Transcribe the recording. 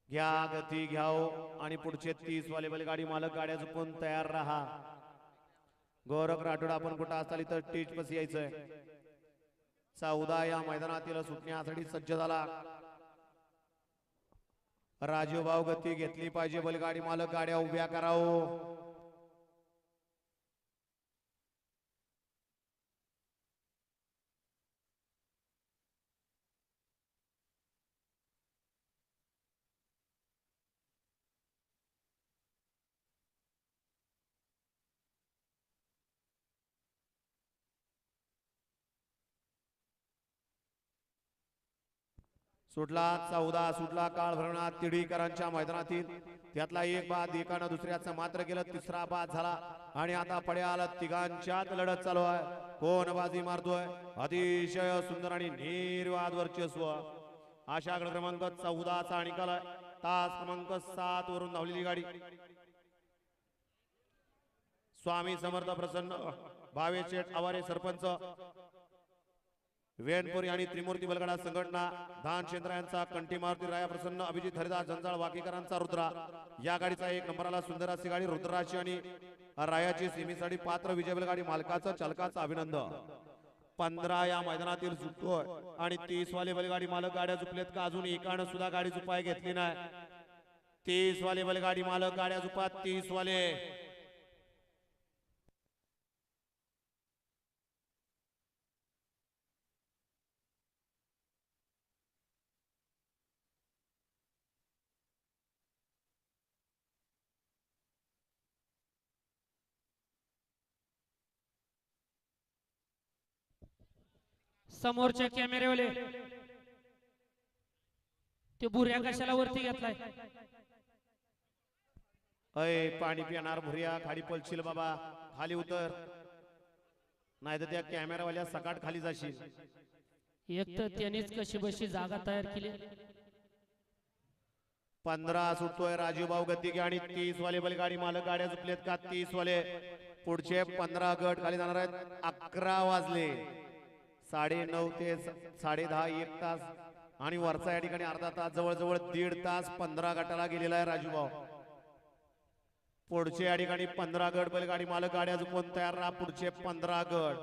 घ्या गती घ्याव आणि पुढचे 30 वाले बैलगाडी मालक गाड्या झुकून तयार राहा. गोरख राठोड आपण कुठं असाल तर स्टेज पस यायचंय. 14 या मैदानातील सुटण्यासाठी सज्ज झाला. राजीव भाऊ गती घेतली पाहिजे. बैलगाडी मालक गाड्या उभ्या करावं. सुटला 14 सुटला काळ भरवणार तिडीकरांच्या मैदानातील त्यातला एक बाद एकानं दुसऱ्याचं मात्र केलं. तिसरा बाद झाला आणि आता पड्याला तिघांच्यात लढत चालू आहे. कोण बाजी मारतोय. अतिशय सुंदर आणि निर्वाद वर्चस्व अशा गट क्रमांक 14 चा निकाल आहे. तास क्रमांक 7 वरून धावलेली गाडी स्वामी समर्थ प्रसन्न भावे शेठ आवारे सरपंच वेणपुरी आणि त्रिमूर्ती बलगडा संघटना धान शेंद्रा यांचा कंठी मारुती राया प्रसन्न अभिजित हरिदास जंजाळ वाकेकरांचा रुद्रा. या गाडीचा 1 नंबरला सुंदर अशी गाडी रुद्राची आणि रायाची सेमीसाठी पात्र विजय बैलगाडी मालकाचं चालकाचं अभिनंदन. 15 या मैदानातील सुटतोय आणि 30 वाले बैलगाडी मालक गाड्या झुपलेत का अजून एकानं सुद्धा गाडी झुपाय घेतली नाही. 30 वाले बैलगाडी मालक गाड्या झुपात 30 वाले समोरच्या कॅमेरेवाले ते बुऱ्या कशाला वरती घेतलाय. अय पाणी पिणार भुरिया खाली पलशील बाबा. खाली उतर नाही तर त्या कॅमेरावाल्या सकाट खाली जाशील. एक तर त्यांनीच कशी बशी जागा तयार केली. 15 सुटतोय राजीव भाऊ गती आणि 30 वाले बैलगाडी मालक गाड्या झुपलेत का 30 वाले. पुढचे 15 गट खाली जाणार आहेत. 11 वाजले. 9:30 ते 10:30 1 तास आणि वरचा या ठिकाणी अर्धा तास जवळजवळ 1.5 तास 15 गटाला गेलेला आहे राजू भाऊ. पुढचे या ठिकाणी 15 गट बैलगाडी मालक गाड्या झुकवून तयार राहा. पुढचे 15 गट